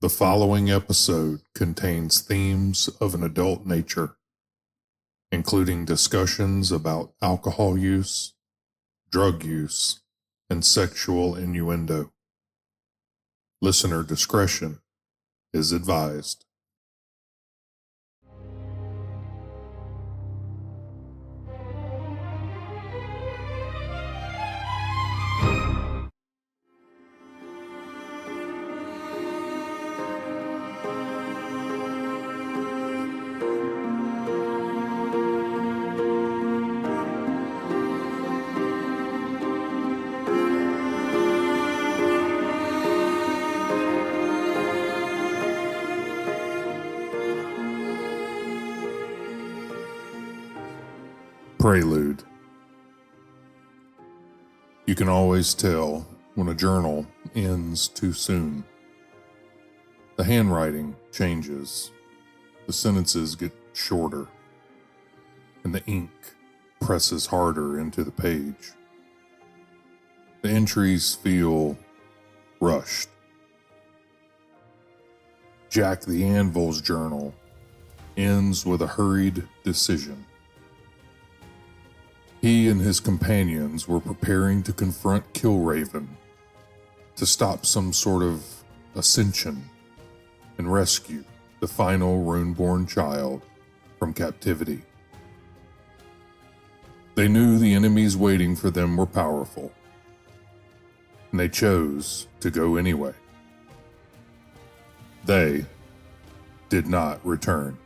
The following episode contains themes of an adult nature, including discussions about alcohol use, drug use, and sexual innuendo. Listener discretion is advised. Prelude. You can always tell when a journal ends too soon. The handwriting changes, the sentences get shorter, and the ink presses harder into the page. The entries feel rushed. Jack the Anvil's journal ends with a hurried decision. He and his companions were preparing to confront Killraven, to stop some sort of ascension and rescue the final Runeborn child from captivity. They knew the enemies waiting for them were powerful, and they chose to go anyway. They did not return.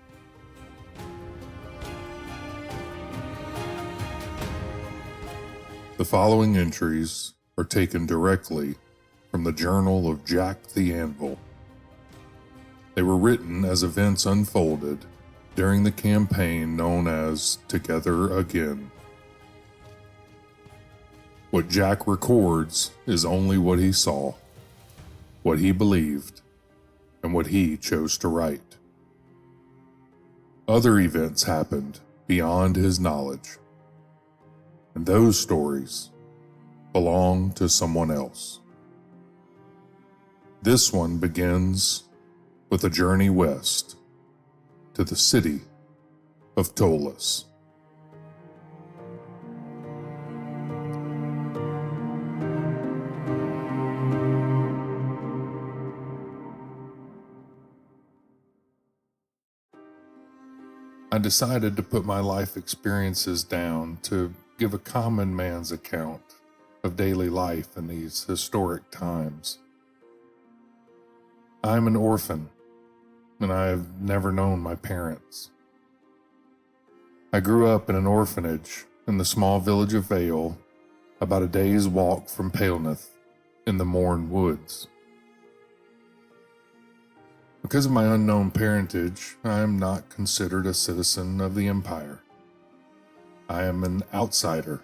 The following entries are taken directly from the journal of Jack the Anvil. They were written as events unfolded during the campaign known as Together Again. What Jack records is only what he saw, what he believed, and what he chose to write. Other events happened beyond his knowledge, and those stories belong to someone else. This one begins with a journey west to the city of Ptolus. I decided to put my life experiences down to give a common man's account of daily life in these historic times. I'm an orphan, and I have never known my parents. I grew up in an orphanage in the small village of Vale, about a day's walk from Ptolus in the Mourne Woods. Because of my unknown parentage, I am not considered a citizen of the Empire. I am an outsider.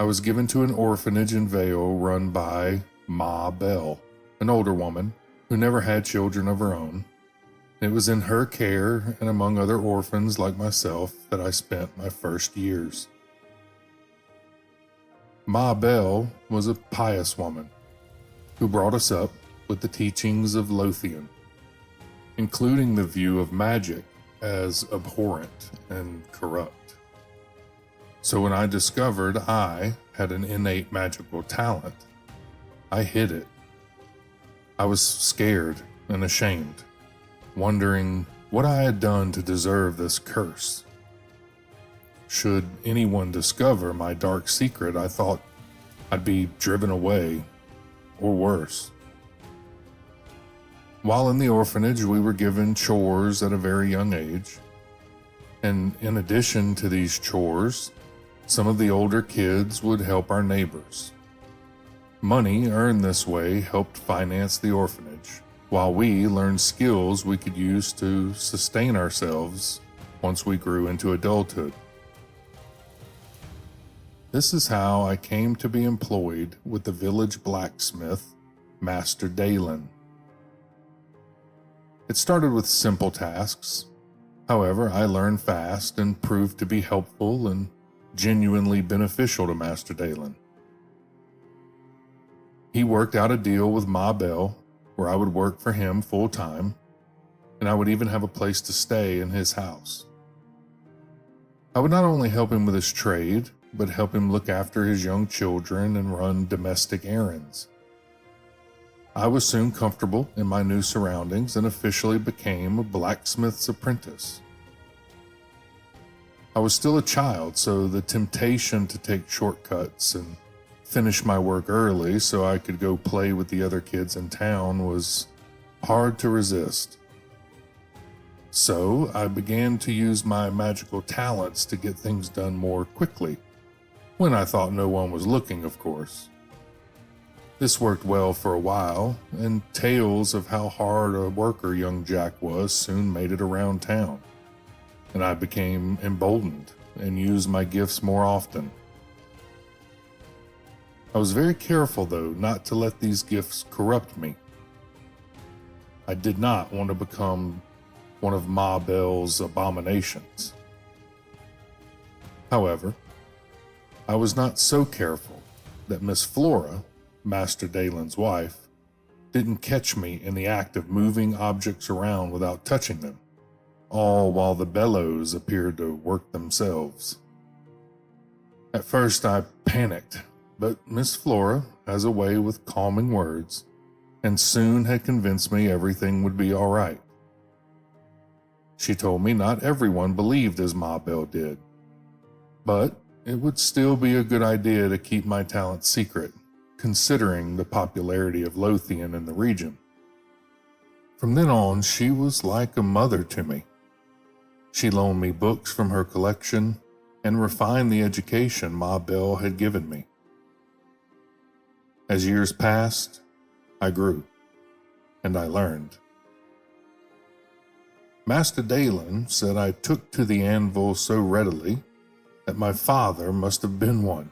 I was given to an orphanage in Vale run by Ma Bell, an older woman who never had children of her own. It was in her care and among other orphans like myself that I spent my first years. Ma Bell was a pious woman who brought us up with the teachings of Lothian, including the view of magic as abhorrent and corrupt. So when I discovered I had an innate magical talent, I hid it. I was scared and ashamed, wondering what I had done to deserve this curse. Should anyone discover my dark secret, I thought I'd be driven away, or worse. While in the orphanage, we were given chores at a very young age, and in addition to these chores, some of the older kids would help our neighbors. Money earned this way helped finance the orphanage, while we learned skills we could use to sustain ourselves once we grew into adulthood. This is how I came to be employed with the village blacksmith, Master Dalen. It started with simple tasks. However, I learned fast and proved to be helpful and genuinely beneficial to Master Dalen. He worked out a deal with Ma Bell where I would work for him full time, and I would even have a place to stay in his house. I would not only help him with his trade, but help him look after his young children and run domestic errands. I was soon comfortable in my new surroundings and officially became a blacksmith's apprentice. I was still a child, so the temptation to take shortcuts and finish my work early so I could go play with the other kids in town was hard to resist. So I began to use my magical talents to get things done more quickly, when I thought no one was looking, of course. This worked well for a while, and tales of how hard a worker young Jack was soon made it around town, and I became emboldened and used my gifts more often. I was very careful, though, not to let these gifts corrupt me. I did not want to become one of Ma Bell's abominations. However, I was not so careful that Miss Flora, Master Dalen's wife, didn't catch me in the act of moving objects around without touching them, all while the bellows appeared to work themselves. At first I panicked, but Miss Flora has a way with calming words, and soon had convinced me everything would be all right. She told me not everyone believed as Ma Bell did, but it would still be a good idea to keep my talent secret, considering the popularity of Lothian in the region. From then on, she was like a mother to me. She loaned me books from her collection and refined the education Ma Bell had given me. As years passed, I grew, and I learned. Master Dalen said I took to the anvil so readily that my father must have been one.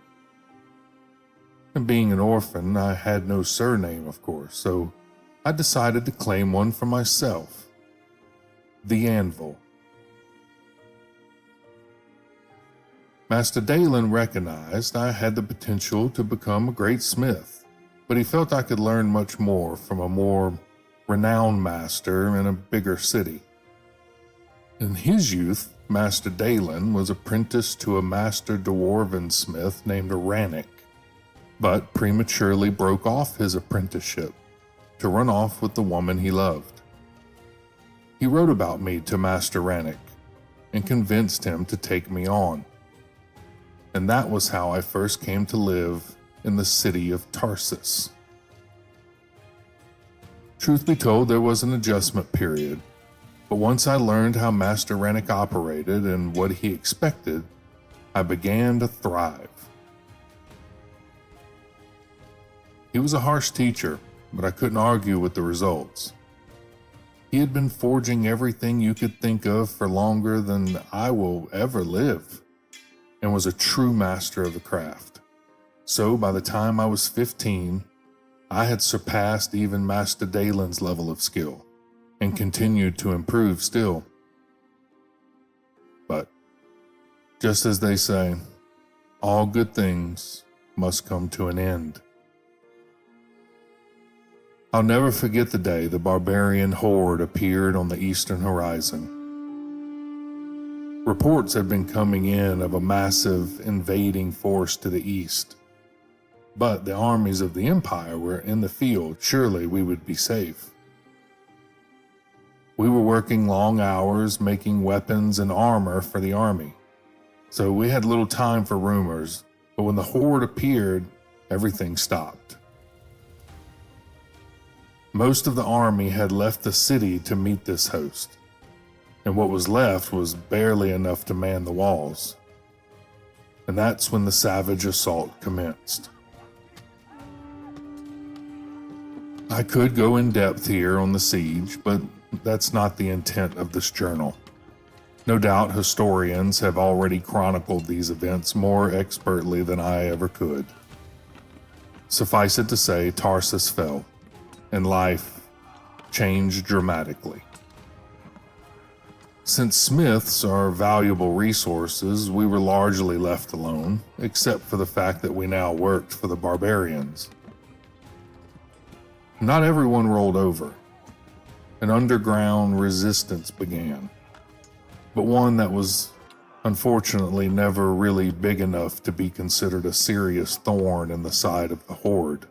And being an orphan, I had no surname, of course, so I decided to claim one for myself. The Anvil. Master Dalen recognized I had the potential to become a great smith, but he felt I could learn much more from a more renowned master in a bigger city. In his youth, Master Dalen was apprenticed to a master dwarven smith named Rannick, but prematurely broke off his apprenticeship to run off with the woman he loved. He wrote about me to Master Rannick and convinced him to take me on, and that was how I first came to live in the city of Tarsis. Truth be told, there was an adjustment period, but once I learned how Master Rannick operated and what he expected, I began to thrive. He was a harsh teacher, but I couldn't argue with the results. He had been forging everything you could think of for longer than I will ever live, and was a true master of the craft. So by the time I was 15, I had surpassed even Master Dalen's level of skill, and continued to improve still. But, just as they say, all good things must come to an end. I'll never forget the day the barbarian horde appeared on the eastern horizon. Reports had been coming in of a massive invading force to the east, but the armies of the Empire were in the field. Surely we would be safe. We were working long hours making weapons and armor for the army, so we had little time for rumors, but when the horde appeared, everything stopped. Most of the army had left the city to meet this host, and what was left was barely enough to man the walls. And that's when the savage assault commenced. I could go in depth here on the siege, but that's not the intent of this journal. No doubt historians have already chronicled these events more expertly than I ever could. Suffice it to say, Tarsis fell, and life changed dramatically. Since smiths are valuable resources, we were largely left alone, except for the fact that we now worked for the barbarians. Not everyone rolled over. An underground resistance began, but one that was unfortunately never really big enough to be considered a serious thorn in the side of the Horde.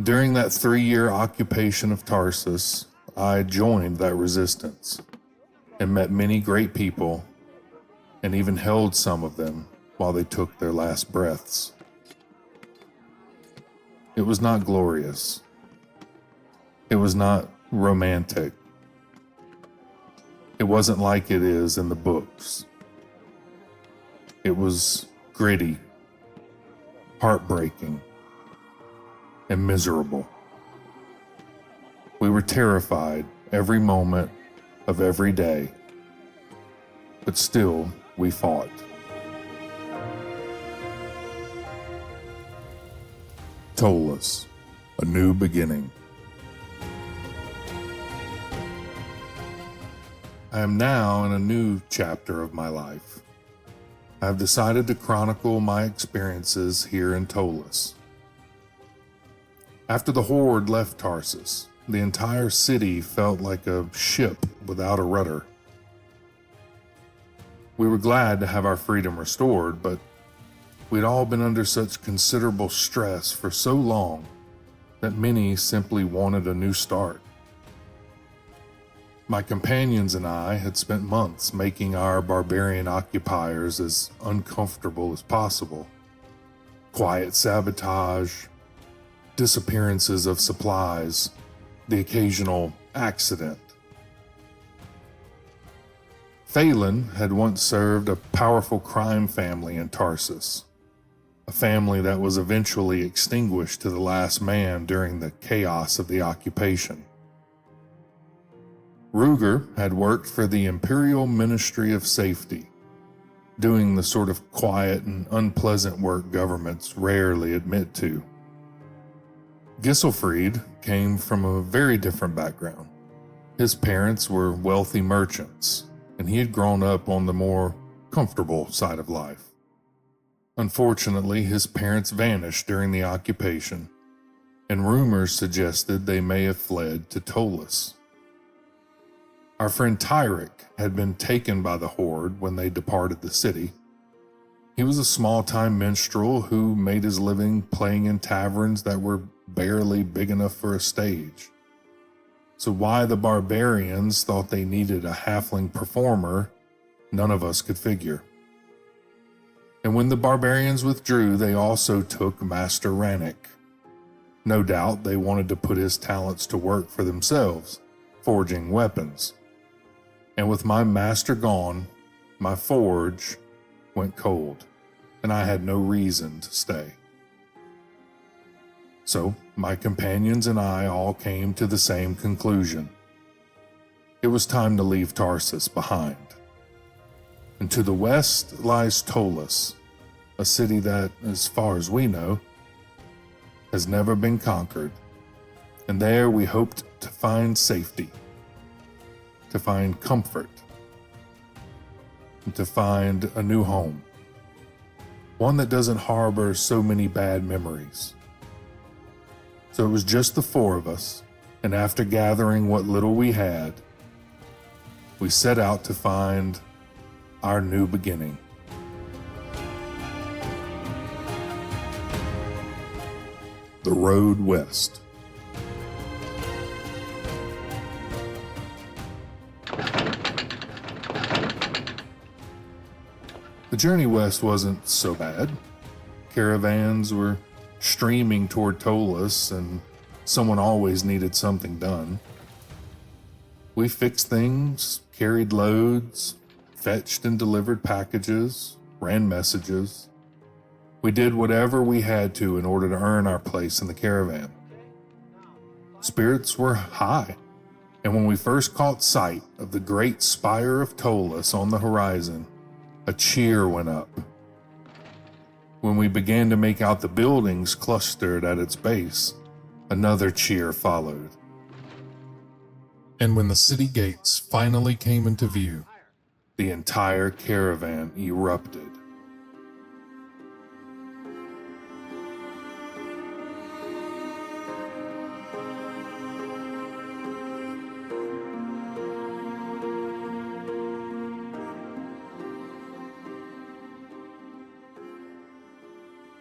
During that 3-year occupation of Tarsis, I joined that resistance and met many great people and even held some of them while they took their last breaths. It was not glorious. It was not romantic. It wasn't like it is in the books. It was gritty, heartbreaking, and miserable. We were terrified every moment of every day, but still we fought. Ptolus, a new beginning. I am now in a new chapter of my life. I have decided to chronicle my experiences here in Ptolus. After the Horde left Tarsis, the entire city felt like a ship without a rudder. We were glad to have our freedom restored, but we'd all been under such considerable stress for so long that many simply wanted a new start. My companions and I had spent months making our barbarian occupiers as uncomfortable as possible. Quiet sabotage, disappearances of supplies, the occasional accident. Phelan had once served a powerful crime family in Tarsis, a family that was eventually extinguished to the last man during the chaos of the occupation. Ruger had worked for the Imperial Ministry of Safety, doing the sort of quiet and unpleasant work governments rarely admit to. Gisselfried came from a very different background. His parents were wealthy merchants, and he had grown up on the more comfortable side of life. Unfortunately, his parents vanished during the occupation, and rumors suggested they may have fled to Ptolus. Our friend Tyric had been taken by the Horde when they departed the city. He was a small-time minstrel who made his living playing in taverns that were barely big enough for a stage. So why the barbarians thought they needed a halfling performer, none of us could figure. And when the barbarians withdrew, they also took Master Rannick. No doubt they wanted to put his talents to work for themselves, forging weapons. And with my master gone, my forge went cold, and I had no reason to stay. So my companions and I all came to the same conclusion. It was time to leave Tarsis behind. And to the west lies Ptolus, a city that, as far as we know, has never been conquered. And there we hoped to find safety, to find comfort, and to find a new home. One that doesn't harbor so many bad memories. So it was just the four of us, and after gathering what little we had, we set out to find our new beginning. The road west. The journey west wasn't so bad. Caravans were streaming toward Ptolus, and someone always needed something done. We fixed things, carried loads, fetched and delivered packages, ran messages. We did whatever we had to in order to earn our place in the caravan. Spirits were high, and when we first caught sight of the great spire of Ptolus on the horizon, a cheer went up. When we began to make out the buildings clustered at its base, another cheer followed. And when the city gates finally came into view, the entire caravan erupted.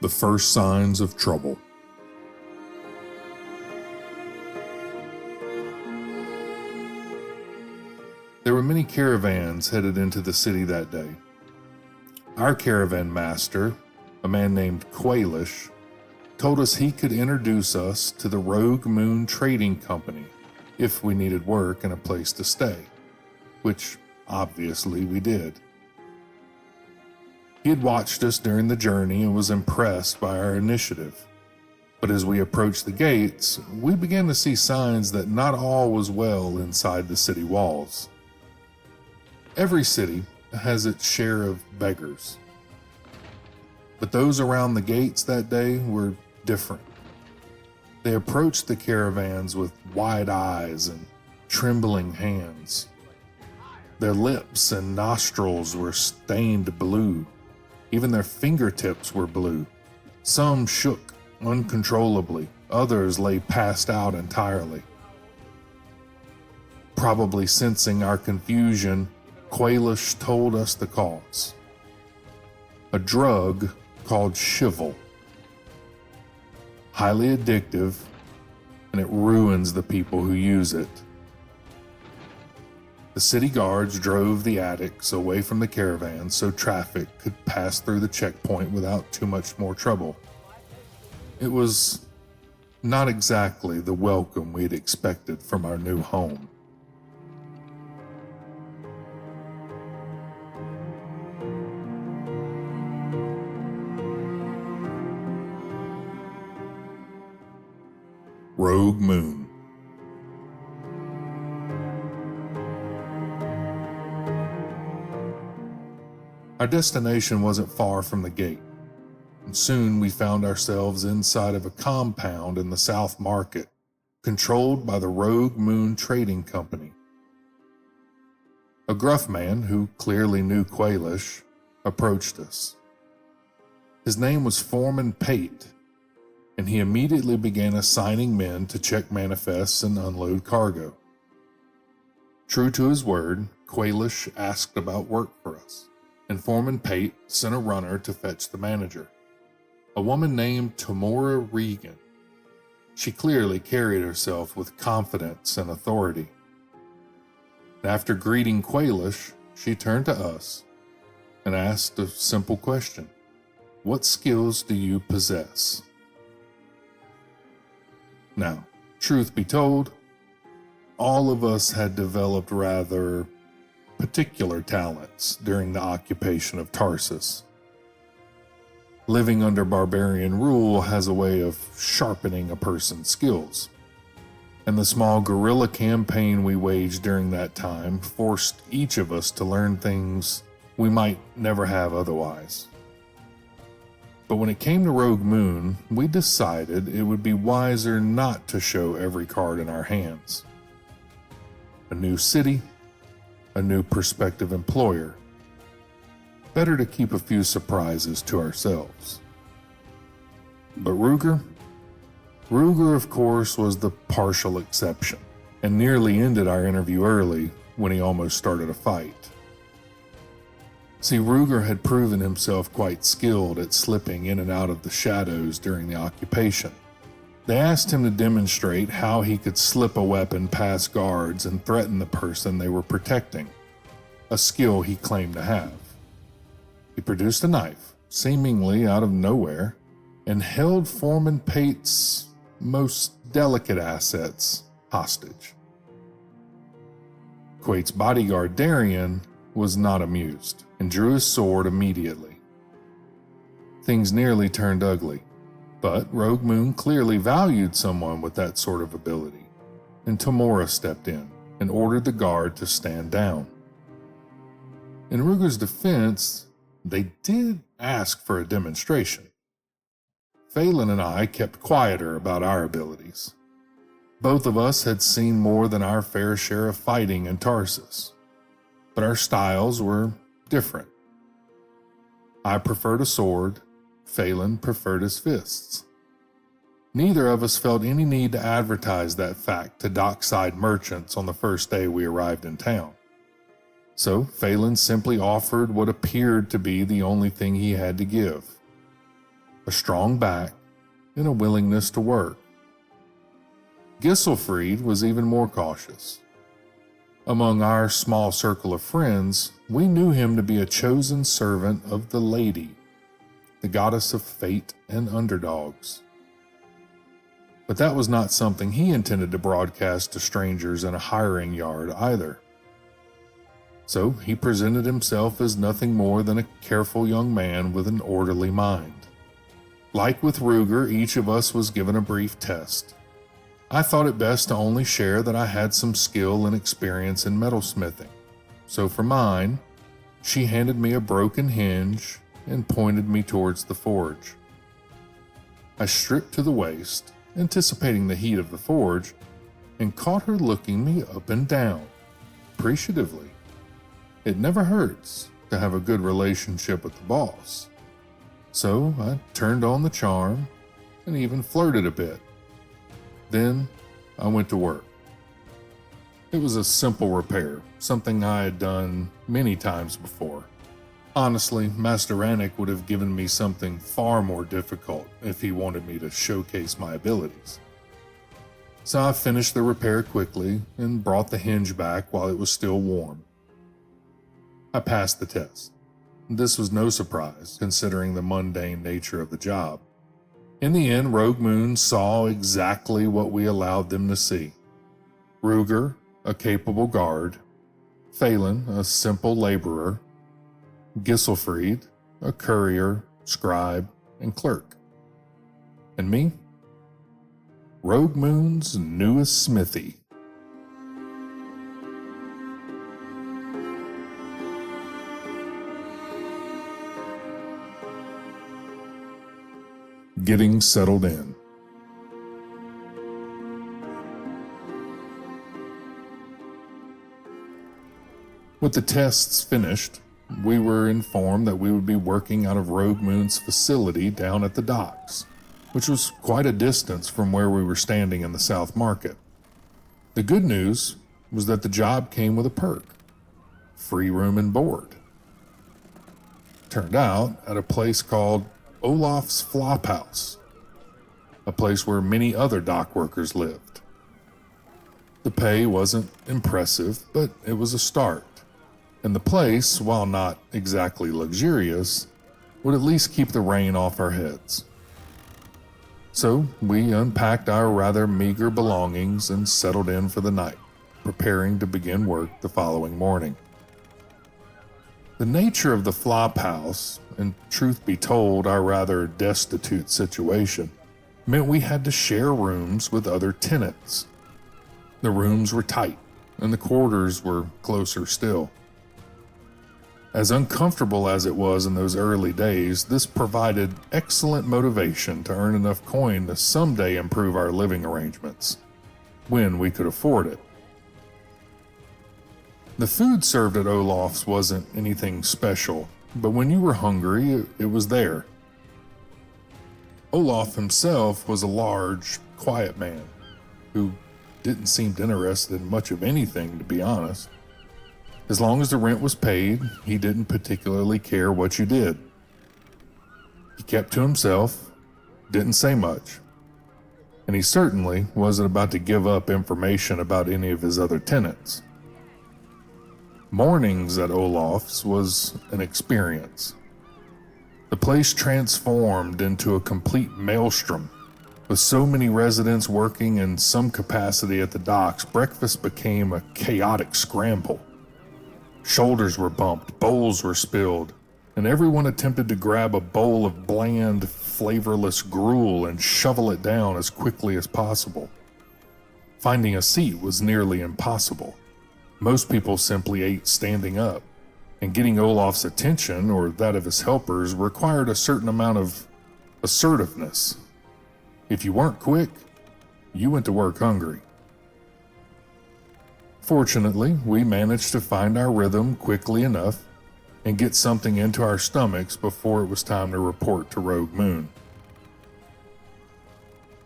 The first signs of trouble. There were many caravans headed into the city that day. Our caravan master, a man named Qualish, told us he could introduce us to the Rogue Moon Trading Company if we needed work and a place to stay, which obviously we did. He had watched us during the journey and was impressed by our initiative. But as we approached the gates, we began to see signs that not all was well inside the city walls. Every city has its share of beggars. But those around the gates that day were different. They approached the caravans with wide eyes and trembling hands. Their lips and nostrils were stained blue. Even their fingertips were blue. Some shook uncontrollably. Others lay passed out entirely. Probably sensing our confusion, Qualish told us the cause. A drug called Shivel. Highly addictive, and it ruins the people who use it. The city guards drove the addicts away from the caravan so traffic could pass through the checkpoint without too much more trouble. It was not exactly the welcome we'd expected from our new home. Rogue Moon. Our destination wasn't far from the gate, and soon we found ourselves inside of a compound in the South Market, controlled by the Rogue Moon Trading Company. A gruff man, who clearly knew Qualish, approached us. His name was Foreman Pate, and he immediately began assigning men to check manifests and unload cargo. True to his word, Qualish asked about work for us, and Foreman Pate sent a runner to fetch the manager, a woman named Tamora Regan. She clearly carried herself with confidence and authority. After greeting Qualish, she turned to us and asked a simple question. What skills do you possess? Now, truth be told, all of us had developed rather particular talents during the occupation of Tarsis. Living under barbarian rule has a way of sharpening a person's skills, and the small guerrilla campaign we waged during that time forced each of us to learn things we might never have otherwise. But when it came to Rogue Moon, we decided it would be wiser not to show every card in our hands. A new city, a new prospective employer. Better to keep a few surprises to ourselves. But Ruger of course was the partial exception, and nearly ended our interview early when he almost started a fight. See, Ruger had proven himself quite skilled at slipping in and out of the shadows during the occupation. They asked him to demonstrate how he could slip a weapon past guards and threaten the person they were protecting, a skill he claimed to have. He produced a knife, seemingly out of nowhere, and held Foreman Pate's most delicate assets hostage. Quate's bodyguard Darian was not amused and drew his sword immediately. Things nearly turned ugly, but Rogue Moon clearly valued someone with that sort of ability, and Tamora stepped in and ordered the guard to stand down. In Ruger's defense, they did ask for a demonstration. Phelan and I kept quieter about our abilities. Both of us had seen more than our fair share of fighting in Tarsis, but our styles were different. I preferred a sword, Phelan preferred his fists. Neither of us felt any need to advertise that fact to dockside merchants on the first day we arrived in town. So Phelan simply offered what appeared to be the only thing he had to give: a strong back, and a willingness to work. Gisselfried was even more cautious. Among our small circle of friends, we knew him to be a chosen servant of the Lady, the goddess of fate and underdogs. But that was not something he intended to broadcast to strangers in a hiring yard either. So he presented himself as nothing more than a careful young man with an orderly mind. Like with Ruger, each of us was given a brief test. I thought it best to only share that I had some skill and experience in metalsmithing. So for mine, she handed me a broken hinge and pointed me towards the forge. I stripped to the waist, anticipating the heat of the forge, and caught her looking me up and down, appreciatively. It never hurts to have a good relationship with the boss. So I turned on the charm and even flirted a bit. Then I went to work. It was a simple repair, something I had done many times before. Honestly, Master Anik would have given me something far more difficult if he wanted me to showcase my abilities. So I finished the repair quickly and brought the hinge back while it was still warm. I passed the test. This was no surprise, considering the mundane nature of the job. In the end, Rogue Moon saw exactly what we allowed them to see. Ruger, a capable guard, Phelan, a simple laborer, Gisselfried, a courier, scribe, and clerk. And me? Rogue Moon's newest smithy. Getting settled in. With the tests finished, we were informed that we would be working out of Rogue Moon's facility down at the docks, which was quite a distance from where we were standing in the South Market. The good news was that the job came with a perk: free room and board. Turned out at a place called Olaf's Flophouse, a place where many other dock workers lived. The pay wasn't impressive, but it was a start. And the place, while not exactly luxurious, would at least keep the rain off our heads. So we unpacked our rather meager belongings and settled in for the night, preparing to begin work the following morning. The nature of the flop house, and truth be told, our rather destitute situation, meant we had to share rooms with other tenants. The rooms were tight, and the quarters were closer still. As uncomfortable as it was in those early days, this provided excellent motivation to earn enough coin to someday improve our living arrangements, when we could afford it. The food served at Olaf's wasn't anything special, but when you were hungry, it was there. Olaf himself was a large, quiet man who didn't seem interested in much of anything, to be honest. As long as the rent was paid, he didn't particularly care what you did. He kept to himself, didn't say much, and he certainly wasn't about to give up information about any of his other tenants. Mornings at Olaf's was an experience. The place transformed into a complete maelstrom. With so many residents working in some capacity at the docks, breakfast became a chaotic scramble. Shoulders were bumped, bowls were spilled, and everyone attempted to grab a bowl of bland, flavorless gruel and shovel it down as quickly as possible. Finding a seat was nearly impossible. Most people simply ate standing up, and getting Olaf's attention, or that of his helpers, required a certain amount of assertiveness. If you weren't quick, you went to work hungry. Fortunately, we managed to find our rhythm quickly enough and get something into our stomachs before it was time to report to Rogue Moon.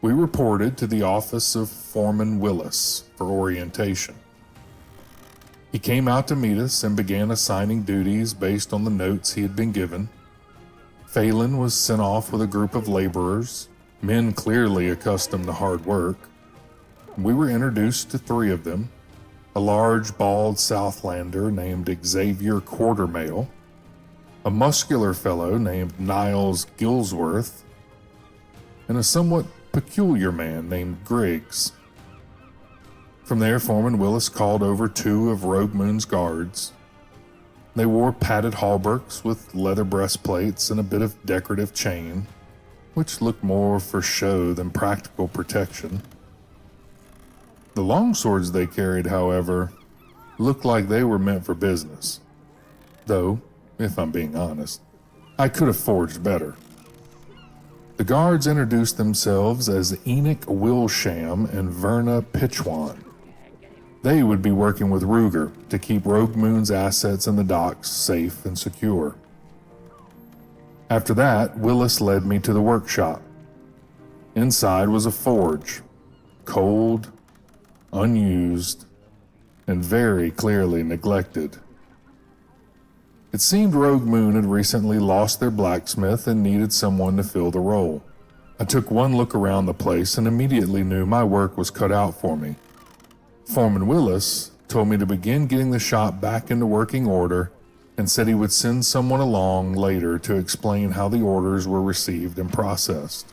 We reported to the office of Foreman Willis for orientation. He came out to meet us and began assigning duties based on the notes he had been given. Phelan was sent off with a group of laborers, men clearly accustomed to hard work. We were introduced to three of them: a large, bald Southlander named Xavier Quartermail, a muscular fellow named Niles Gilsworth, and a somewhat peculiar man named Griggs. From there, Foreman Willis called over two of Rogue Moon's guards. They wore padded hauberks with leather breastplates and a bit of decorative chain, which looked more for show than practical protection. The longswords they carried, however, looked like they were meant for business. Though, if I'm being honest, I could have forged better. The guards introduced themselves as Enoch Wilsham and Verna Pitchwan. They would be working with Ruger to keep Rogue Moon's assets in the docks safe and secure. After that, Willis led me to the workshop. Inside was a forge, cold, unused, and very clearly neglected. It seemed Rogue Moon had recently lost their blacksmith and needed someone to fill the role. I took one look around the place and immediately knew my work was cut out for me. Foreman Willis told me to begin getting the shop back into working order and said he would send someone along later to explain how the orders were received and processed.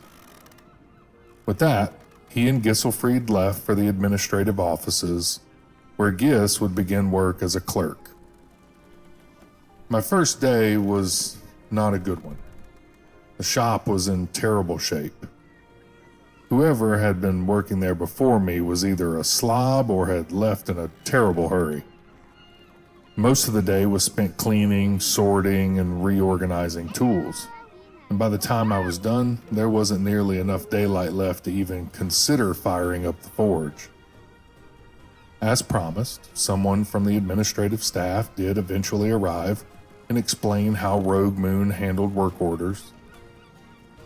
With that, he and Gisselfried left for the administrative offices, where Gis would begin work as a clerk. My first day was not a good one. The shop was in terrible shape. Whoever had been working there before me was either a slob or had left in a terrible hurry. Most of the day was spent cleaning, sorting, and reorganizing tools. And by the time I was done, there wasn't nearly enough daylight left to even consider firing up the forge. As promised, someone from the administrative staff did eventually arrive and explain how Rogue Moon handled work orders.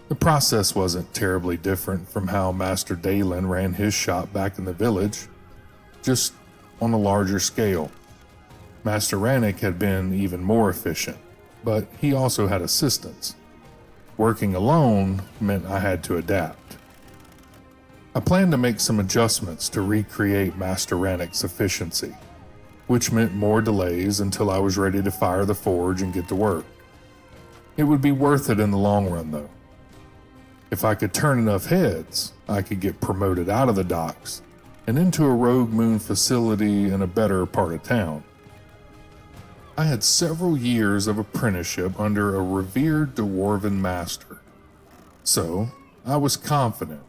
The process wasn't terribly different from how Master Dalen ran his shop back in the village, just on a larger scale. Master Rannick had been even more efficient, but he also had assistants. Working alone meant I had to adapt. I planned to make some adjustments to recreate Master Rannick's efficiency, which meant more delays until I was ready to fire the forge and get to work. It would be worth it in the long run, though. If I could turn enough heads, I could get promoted out of the docks and into a Rogue Moon facility in a better part of town. I had several years of apprenticeship under a revered dwarven master, so I was confident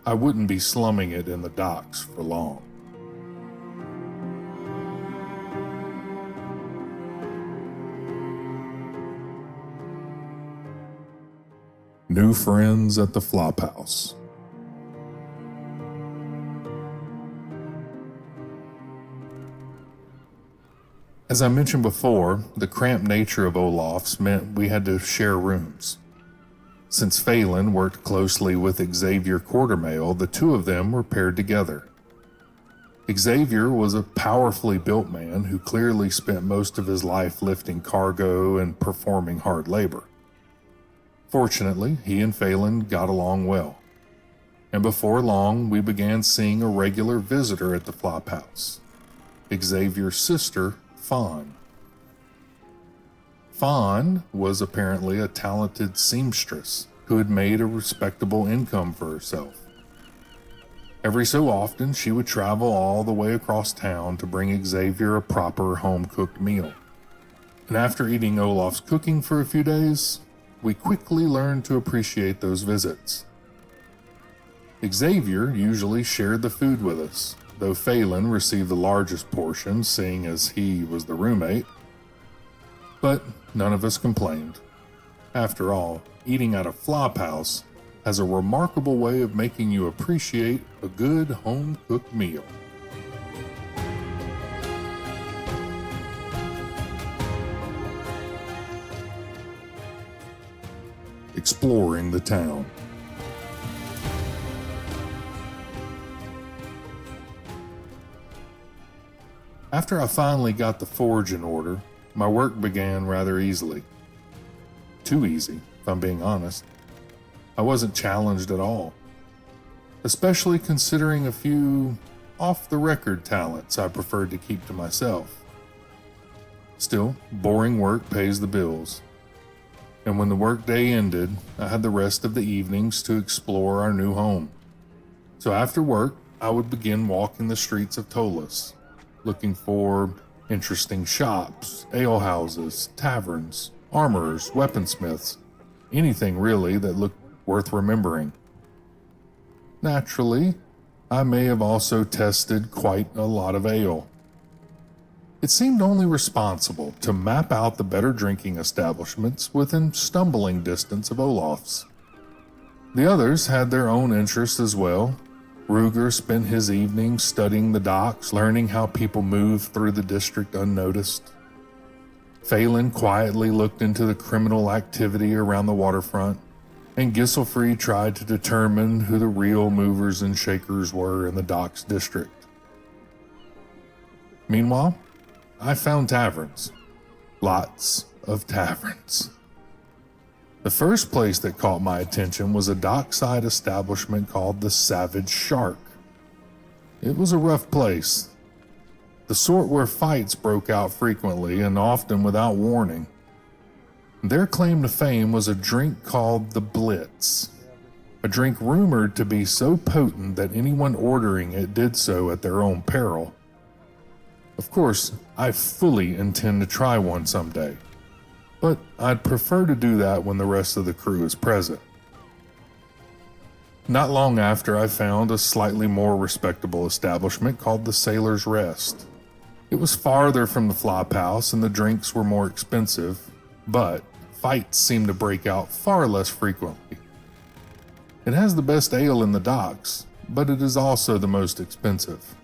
I wouldn't be slumming it in the docks for long. New friends at the Flophouse. As I mentioned before, the cramped nature of Olaf's meant we had to share rooms. Since Phelan worked closely with Xavier Quartermail, the two of them were paired together. Xavier was a powerfully built man who clearly spent most of his life lifting cargo and performing hard labor. Fortunately, he and Phelan got along well, and before long we began seeing a regular visitor at the Flophouse, Xavier's sister, Fawn. Fawn was apparently a talented seamstress who had made a respectable income for herself. Every so often, she would travel all the way across town to bring Xavier a proper home-cooked meal. And after eating Olaf's cooking for a few days, we quickly learned to appreciate those visits. Xavier usually shared the food with us, though Phelan received the largest portion, seeing as he was the roommate. But none of us complained. After all, eating at a Flophouse has a remarkable way of making you appreciate a good home-cooked meal. Exploring the town. After I finally got the forge in order, my work began rather easily. Too easy, if I'm being honest. I wasn't challenged at all, especially considering a few off-the-record talents I preferred to keep to myself. Still, boring work pays the bills, and when the workday ended, I had the rest of the evenings to explore our new home. So after work, I would begin walking the streets of Ptolus, looking for interesting shops, alehouses, taverns, armorers, weaponsmiths, anything really that looked worth remembering. Naturally, I may have also tested quite a lot of ale. It seemed only responsible to map out the better drinking establishments within stumbling distance of Olaf's. The others had their own interests as well. Ruger spent his evenings studying the docks, learning how people move through the district unnoticed. Phelan quietly looked into the criminal activity around the waterfront, and Gisselfried tried to determine who the real movers and shakers were in the docks district. Meanwhile, I found taverns. Lots of taverns. The first place that caught my attention was a dockside establishment called the Savage Shark. It was a rough place, the sort where fights broke out frequently and often without warning. Their claim to fame was a drink called the Blitz, a drink rumored to be so potent that anyone ordering it did so at their own peril. Of course, I fully intend to try one someday, but I'd prefer to do that when the rest of the crew is present. Not long after, I found a slightly more respectable establishment called the Sailor's Rest. It was farther from the flophouse and the drinks were more expensive, but fights seemed to break out far less frequently. It has the best ale in the docks, but it is also the most expensive.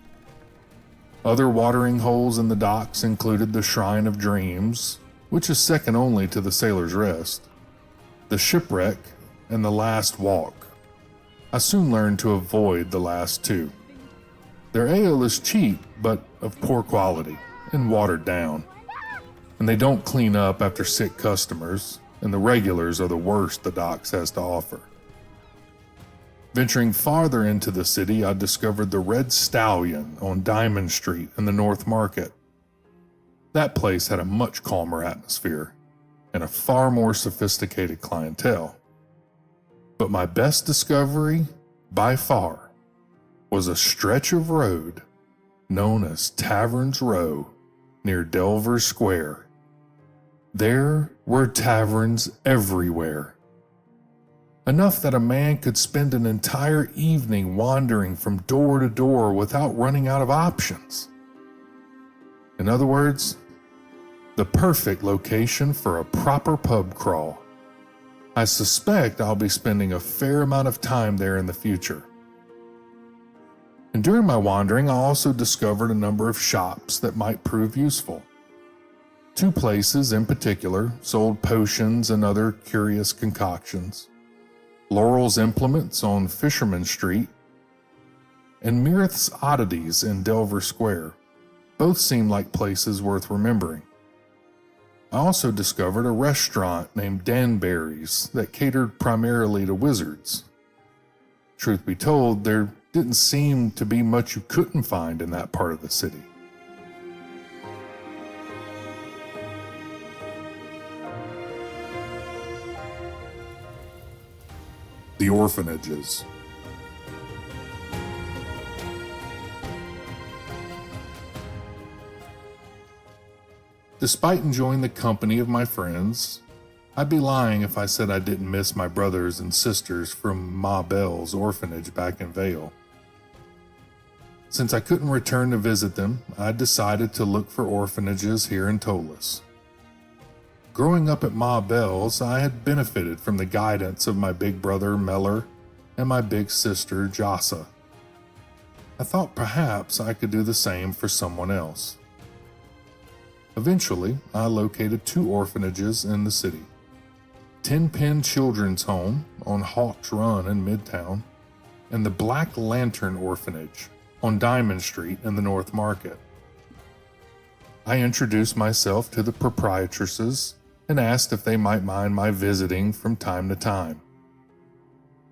Other watering holes in the docks included the Shrine of Dreams, which is second only to the Sailor's Rest, the Shipwreck, and the Last Walk. I soon learned to avoid the last two. Their ale is cheap, but of poor quality and watered down, and they don't clean up after sick customers, and the regulars are the worst the docks has to offer. Venturing farther into the city, I discovered the Red Stallion on Diamond Street in the North Market. That place had a much calmer atmosphere and a far more sophisticated clientele. But my best discovery, by far, was a stretch of road known as Taverns Row near Delver Square. There were taverns everywhere. Enough that a man could spend an entire evening wandering from door to door without running out of options. In other words, the perfect location for a proper pub crawl. I suspect I'll be spending a fair amount of time there in the future. And during my wandering, I also discovered a number of shops that might prove useful. Two places in particular sold potions and other curious concoctions. Laurel's Implements on Fisherman Street, and Mirth's Oddities in Delver Square. Both seemed like places worth remembering. I also discovered a restaurant named Danbury's that catered primarily to wizards. Truth be told, there didn't seem to be much you couldn't find in that part of the city. The orphanages. Despite enjoying the company of my friends, I'd be lying if I said I didn't miss my brothers and sisters from Ma Bell's orphanage back in Vale. Since I couldn't return to visit them, I decided to look for orphanages here in Ptolus. Growing up at Ma Bell's, I had benefited from the guidance of my big brother Meller and my big sister Jossa. I thought perhaps I could do the same for someone else. Eventually, I located two orphanages in the city. Ten Pin Children's Home on Hawks Run in Midtown, and the Black Lantern Orphanage on Diamond Street in the North Market. I introduced myself to the proprietresses and asked if they might mind my visiting from time to time.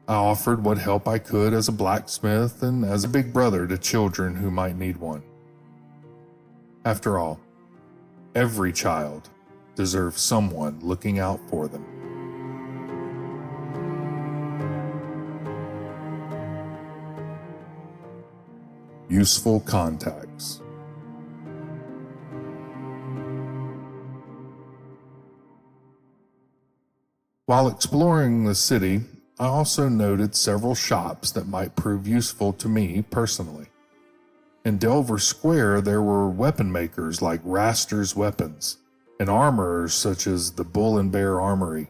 I offered what help I could as a blacksmith and as a big brother to children who might need one. After all, every child deserves someone looking out for them. Useful contacts. While exploring the city, I also noted several shops that might prove useful to me personally. In Delver Square, there were weapon makers like Raster's Weapons and armorers such as the Bull and Bear Armory.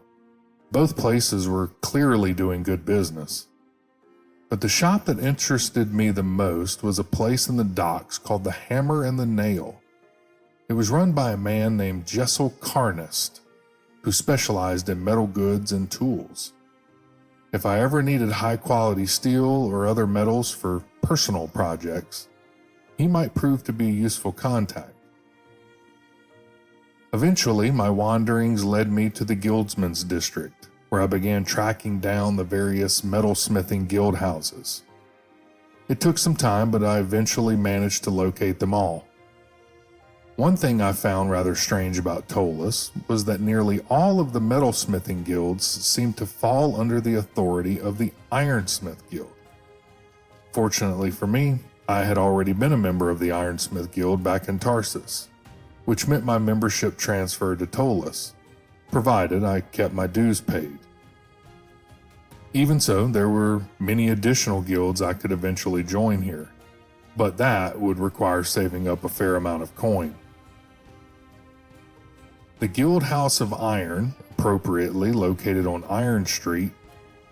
Both places were clearly doing good business. But the shop that interested me the most was a place in the docks called the Hammer and the Nail. It was run by a man named Jessel Carnist, who specialized in metal goods and tools. If I ever needed high-quality steel or other metals for personal projects, he might prove to be a useful contact. Eventually, my wanderings led me to the Guildsman's District, where I began tracking down the various metalsmithing guild houses. It took some time, but I eventually managed to locate them all. One thing I found rather strange about Ptolus was that nearly all of the metalsmithing guilds seemed to fall under the authority of the Ironsmith Guild. Fortunately for me, I had already been a member of the Ironsmith Guild back in Tarsis, which meant my membership transferred to Ptolus, provided I kept my dues paid. Even so, there were many additional guilds I could eventually join here, but that would require saving up a fair amount of coin. The Guild House of Iron, appropriately located on Iron Street,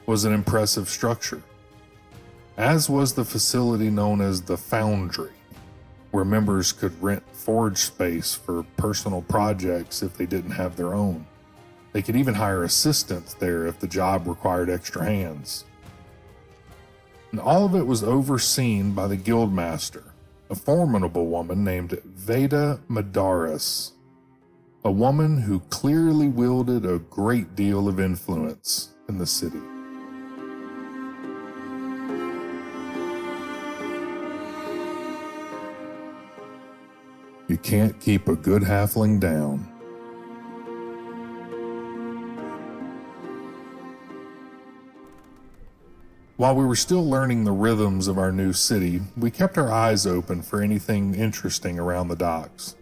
was an impressive structure, as was the facility known as the Foundry, where members could rent forge space for personal projects if they didn't have their own. They could even hire assistants there if the job required extra hands. And all of it was overseen by the guildmaster, a formidable woman named Veda Madaris, a woman who clearly wielded a great deal of influence in the city. You can't keep a good halfling down. While we were still learning the rhythms of our new city, we kept our eyes open for anything interesting around the docks.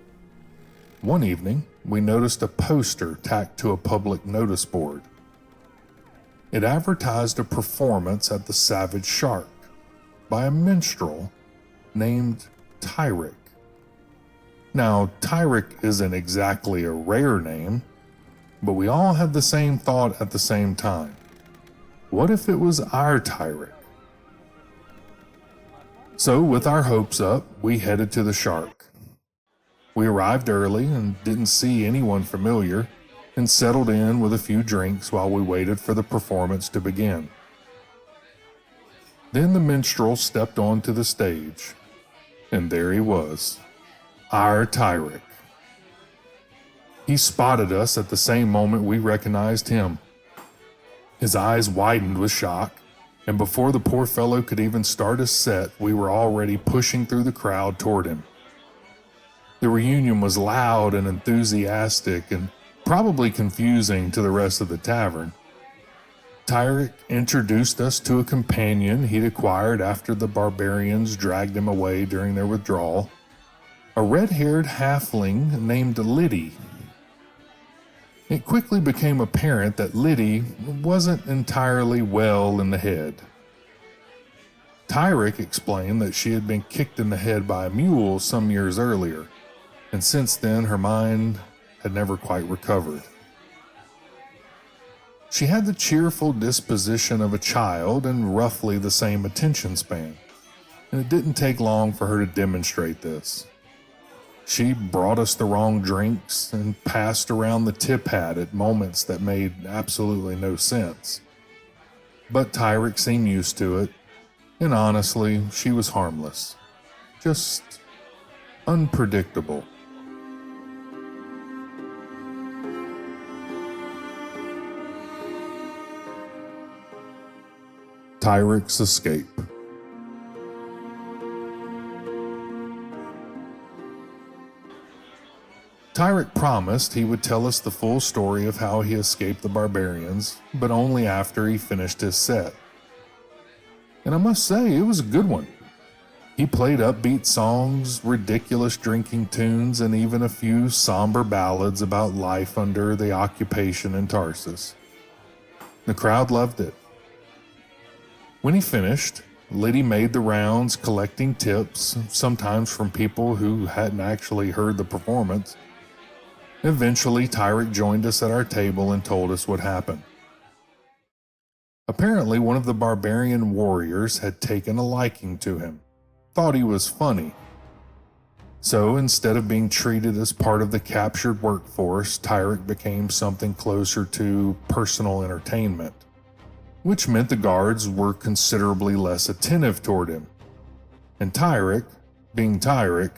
One evening, we noticed a poster tacked to a public notice board. It advertised a performance at the Savage Shark by a minstrel named Tyrick. Now, Tyrick isn't exactly a rare name, but we all had the same thought at the same time. What if it was our Tyrick? So, with our hopes up, we headed to the Shark. We arrived early and didn't see anyone familiar, and settled in with a few drinks while we waited for the performance to begin. Then the minstrel stepped onto the stage, and there he was, our Tyrick. He spotted us at the same moment we recognized him. His eyes widened with shock, and before the poor fellow could even start his set, we were already pushing through the crowd toward him. The reunion was loud and enthusiastic and probably confusing to the rest of the tavern. Tyrick introduced us to a companion he'd acquired after the barbarians dragged him away during their withdrawal, a red-haired halfling named Liddy. It quickly became apparent that Liddy wasn't entirely well in the head. Tyrick explained that she had been kicked in the head by a mule some years earlier, and since then her mind had never quite recovered. She had the cheerful disposition of a child and roughly the same attention span, and it didn't take long for her to demonstrate this. She brought us the wrong drinks and passed around the tip hat at moments that made absolutely no sense. But Tyrick seemed used to it, and honestly, she was harmless. Just unpredictable. Tyrik's escape. Tyrik promised he would tell us the full story of how he escaped the barbarians, but only after he finished his set. And I must say, it was a good one. He played upbeat songs, ridiculous drinking tunes, and even a few somber ballads about life under the occupation in Tarsis. The crowd loved it. When he finished, Liddy made the rounds collecting tips, sometimes from people who hadn't actually heard the performance. Eventually, Tyrik joined us at our table and told us what happened. Apparently, one of the barbarian warriors had taken a liking to him, thought he was funny. So instead of being treated as part of the captured workforce, Tyrik became something closer to personal entertainment, which meant the guards were considerably less attentive toward him. And Tyrik, being Tyrik,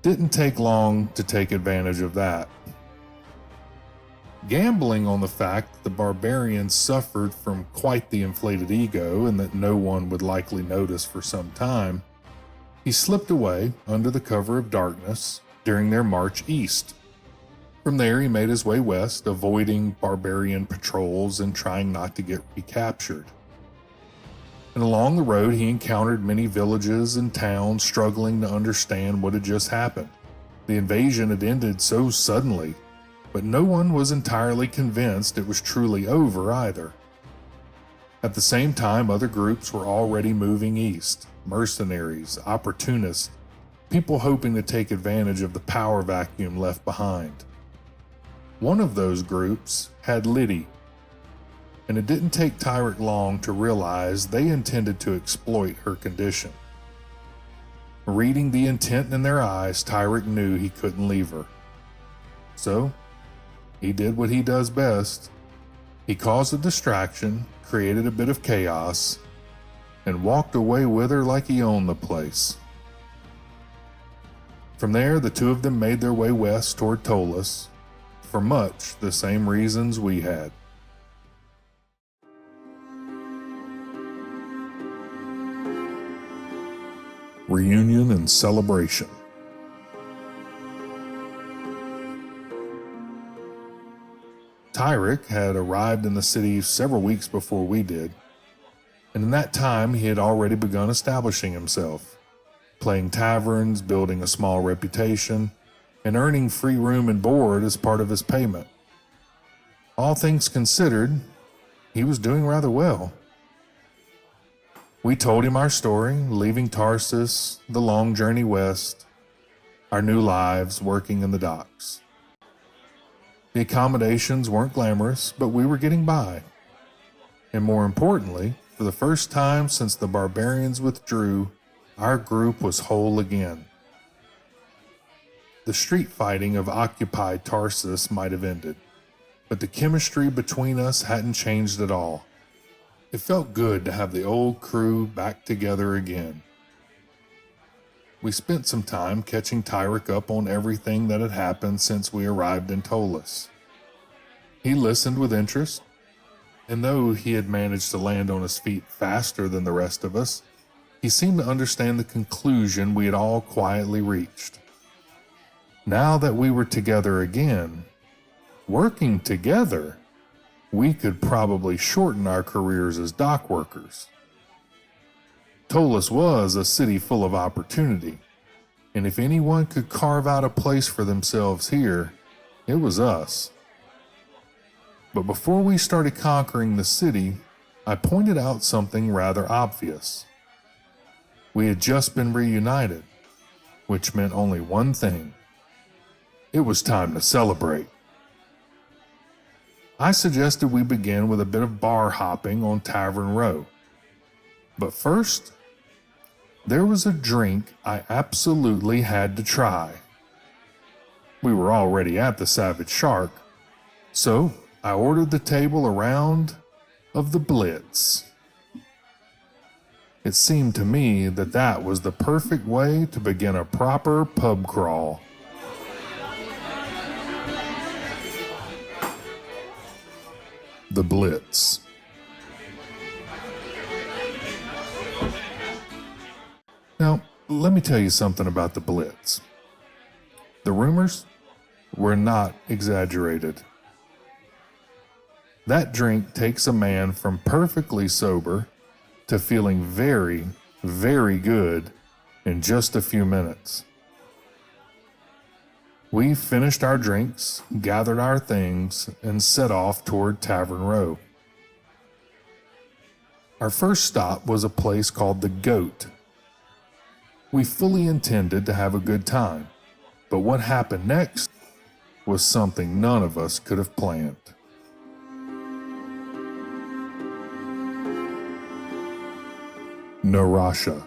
didn't take long to take advantage of that. Gambling on the fact that the barbarians suffered from quite the inflated ego and that no one would likely notice for some time, he slipped away under the cover of darkness during their march east. From there, he made his way west, avoiding barbarian patrols and trying not to get recaptured. And along the road, he encountered many villages and towns struggling to understand what had just happened. The invasion had ended so suddenly, but no one was entirely convinced it was truly over either. At the same time, other groups were already moving east. Mercenaries, opportunists, people hoping to take advantage of the power vacuum left behind. One of those groups had Liddy, and it didn't take Tyrik long to realize they intended to exploit her condition. Reading the intent in their eyes, Tyrik knew he couldn't leave her. So, he did what he does best. He caused a distraction, created a bit of chaos, and walked away with her like he owned the place. From there, the two of them made their way west toward Ptolus, for much the same reasons we had. Reunion and celebration. Tyrik had arrived in the city several weeks before we did, and in that time he had already begun establishing himself, playing taverns, building a small reputation, and earning free room and board as part of his payment. All things considered, he was doing rather well. We told him our story, leaving Tarsis, the long journey west, our new lives working in the docks. The accommodations weren't glamorous, but we were getting by. And more importantly, for the first time since the barbarians withdrew, our group was whole again. The street fighting of occupied Tarsis might have ended, but the chemistry between us hadn't changed at all. It felt good to have the old crew back together again. We spent some time catching Tyrik up on everything that had happened since we arrived in Ptolus. He listened with interest, and though he had managed to land on his feet faster than the rest of us, he seemed to understand the conclusion we had all quietly reached. Now that we were together again, working together, we could probably shorten our careers as dock workers. Ptolus was a city full of opportunity, and if anyone could carve out a place for themselves here, it was us. But before we started conquering the city, I pointed out something rather obvious. We had just been reunited, which meant only one thing. It was time to celebrate. I suggested we begin with a bit of bar hopping on Tavern Row. But first, there was a drink I absolutely had to try. We were already at the Savage Shark, so I ordered the table a round of the Blitz. It seemed to me that that was the perfect way to begin a proper pub crawl. The Blitz. Now, let me tell you something about the Blitz. The rumors were not exaggerated. That drink takes a man from perfectly sober to feeling very, very good in just a few minutes. We finished our drinks, gathered our things, and set off toward Tavern Row. Our first stop was a place called the Goat. We fully intended to have a good time, but what happened next was something none of us could have planned. Narasha.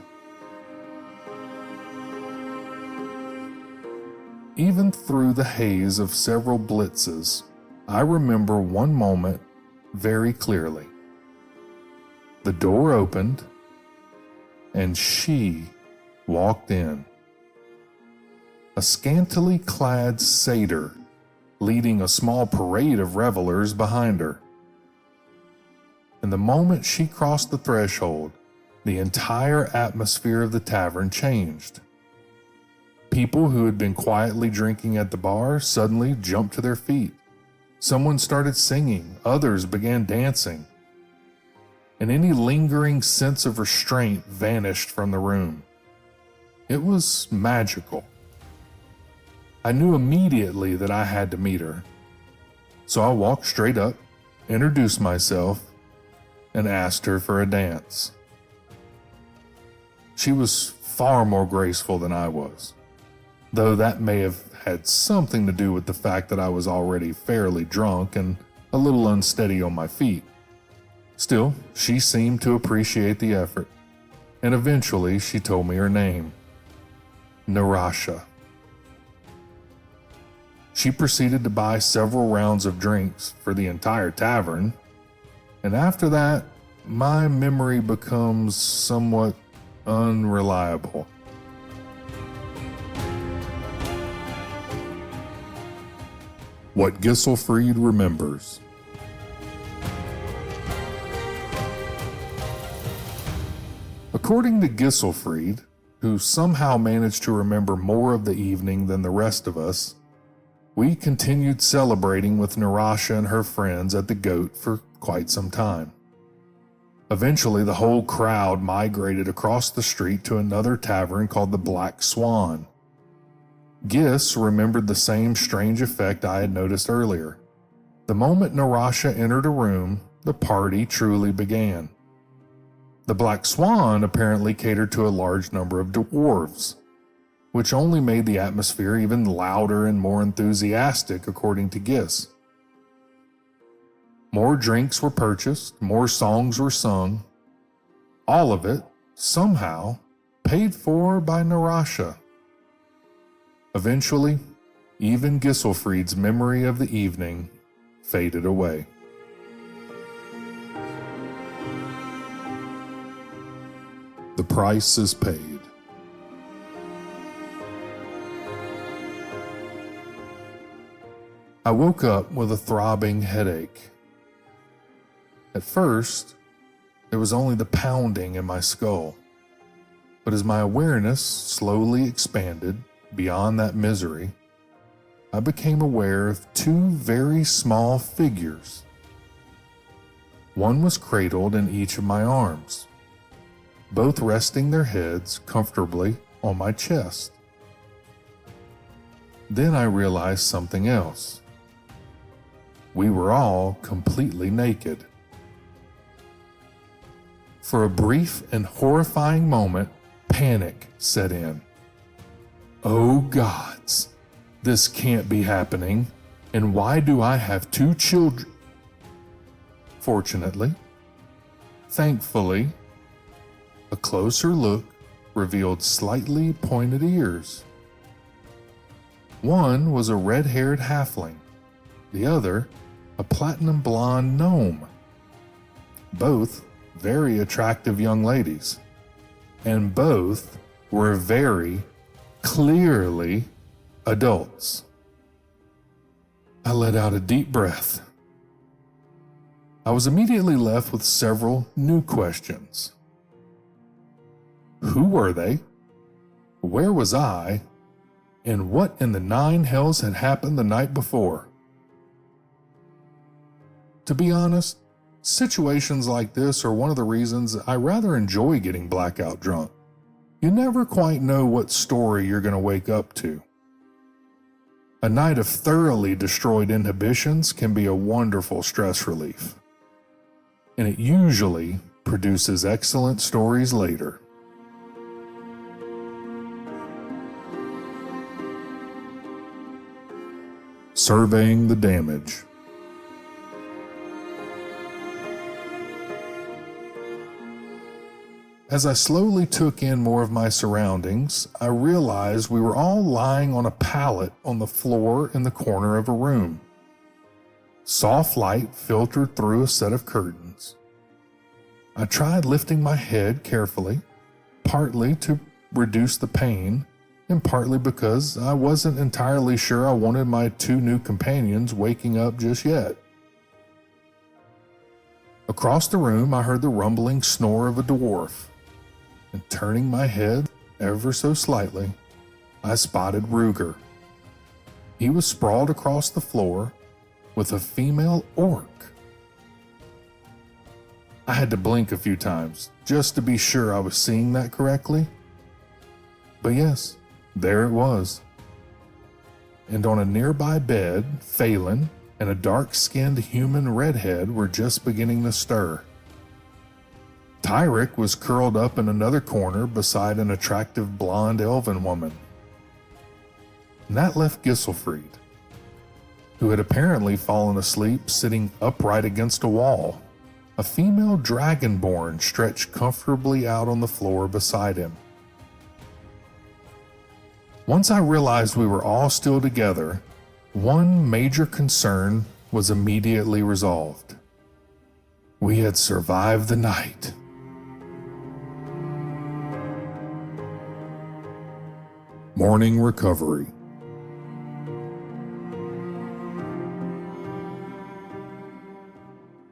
Even through the haze of several blitzes, I remember one moment very clearly. The door opened, and she walked in. A scantily clad satyr, leading a small parade of revelers behind her. And the moment she crossed the threshold, the entire atmosphere of the tavern changed. People who had been quietly drinking at the bar suddenly jumped to their feet. Someone started singing, others began dancing, and any lingering sense of restraint vanished from the room. It was magical. I knew immediately that I had to meet her, so I walked straight up, introduced myself, and asked her for a dance. She was far more graceful than I was, though that may have had something to do with the fact that I was already fairly drunk and a little unsteady on my feet. Still, she seemed to appreciate the effort, and eventually she told me her name, Narasha. She proceeded to buy several rounds of drinks for the entire tavern, and after that, my memory becomes somewhat unreliable. What Gisselfried remembers. According to Gisselfried, who somehow managed to remember more of the evening than the rest of us, we continued celebrating with Narasha and her friends at the Goat for quite some time. Eventually, the whole crowd migrated across the street to another tavern called the Black Swan. Gis remembered the same strange effect I had noticed earlier. The moment Narasha entered a room, the party truly began. The Black Swan apparently catered to a large number of dwarves, which only made the atmosphere even louder and more enthusiastic, according to Gis. More drinks were purchased, more songs were sung, all of it, somehow, paid for by Narasha. Eventually, even Gisselfried's memory of the evening faded away. The price is paid. I woke up with a throbbing headache. At first, it was only the pounding in my skull, but as my awareness slowly expanded beyond that misery, I became aware of two very small figures. One was cradled in each of my arms, both resting their heads comfortably on my chest. Then I realized something else. We were all completely naked. For a brief and horrifying moment, panic set in. Oh gods, this can't be happening, and why do I have two children? Fortunately, thankfully, a closer look revealed slightly pointed ears. One was a red-haired halfling, the other a platinum blonde gnome. Both very attractive young ladies, and both were very clearly adults. I let out a deep breath. I was immediately left with several new questions. Who were they? Where was I, and what in the nine hells had happened the night before? To be honest, situations like this are one of the reasons I rather enjoy getting blackout drunk. You never quite know what story you're going to wake up to. A night of thoroughly destroyed inhibitions can be a wonderful stress relief, and it usually produces excellent stories later. Surveying the damage. As I slowly took in more of my surroundings, I realized we were all lying on a pallet on the floor in the corner of a room. Soft light filtered through a set of curtains. I tried lifting my head carefully, partly to reduce the pain, and partly because I wasn't entirely sure I wanted my two new companions waking up just yet. Across the room, I heard the rumbling snore of a dwarf, and turning my head ever so slightly, I spotted Ruger. He was sprawled across the floor with a female orc. I had to blink a few times just to be sure I was seeing that correctly. But yes, there it was. And on a nearby bed, Phelan and a dark-skinned human redhead were just beginning to stir. Tyrick was curled up in another corner beside an attractive blonde elven woman. And that left Gisselfried, who had apparently fallen asleep sitting upright against a wall. A female dragonborn stretched comfortably out on the floor beside him. Once I realized we were all still together, one major concern was immediately resolved. We had survived the night. Morning recovery.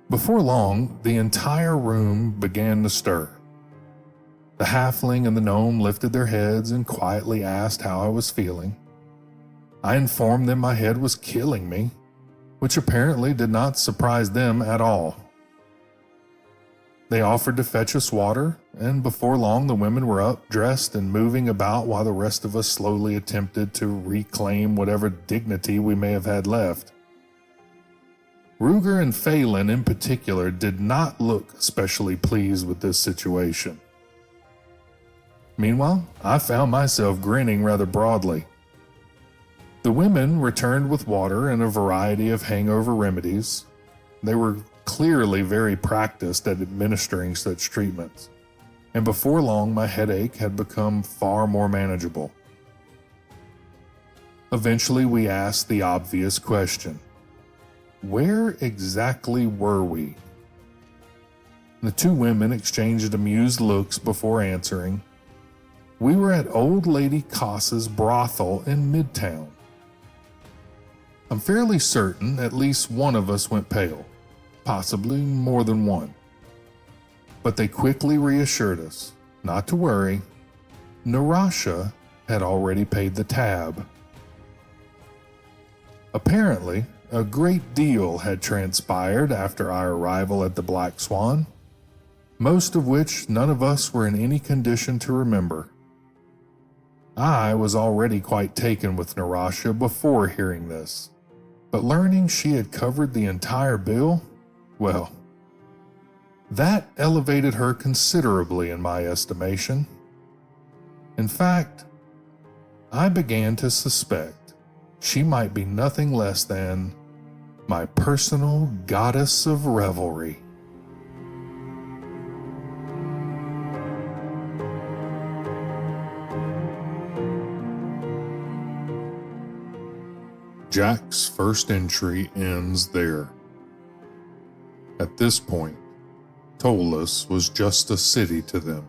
Before long, the entire room began to stir. The halfling and the gnome lifted their heads and quietly asked how I was feeling. I informed them my head was killing me, which apparently did not surprise them at all. They offered to fetch us water, and before long the women were up, dressed, and moving about while the rest of us slowly attempted to reclaim whatever dignity we may have had left. Ruger and Phelan in particular did not look especially pleased with this situation. Meanwhile, I found myself grinning rather broadly. The women returned with water and a variety of hangover remedies. They were clearly very practiced at administering such treatments, and before long my headache had become far more manageable. Eventually we asked the obvious question. Where exactly were we? The two women exchanged amused looks before answering. We were at Old Lady Cass's brothel in Midtown. I'm fairly certain at least one of us went pale, possibly more than one. But they quickly reassured us not to worry. Narasha had already paid the tab. Apparently, a great deal had transpired after our arrival at the Black Swan, most of which none of us were in any condition to remember. I was already quite taken with Narasha before hearing this, but learning she had covered the entire bill, well, that elevated her considerably in my estimation. In fact, I began to suspect she might be nothing less than my personal goddess of revelry. Jack's first entry ends there. At this point, Ptolus was just a city to them.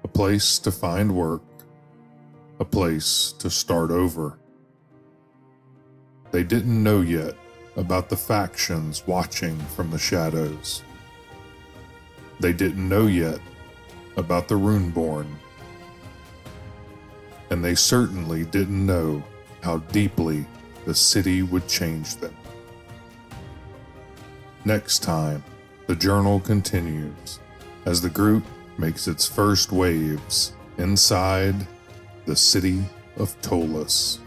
A place to find work, a place to start over. They didn't know yet about the factions watching from the shadows. They didn't know yet about the Runeborn. and they certainly didn't know how deeply the city would change them. Next time, the journal continues as the group makes its first waves inside the city of Ptolus.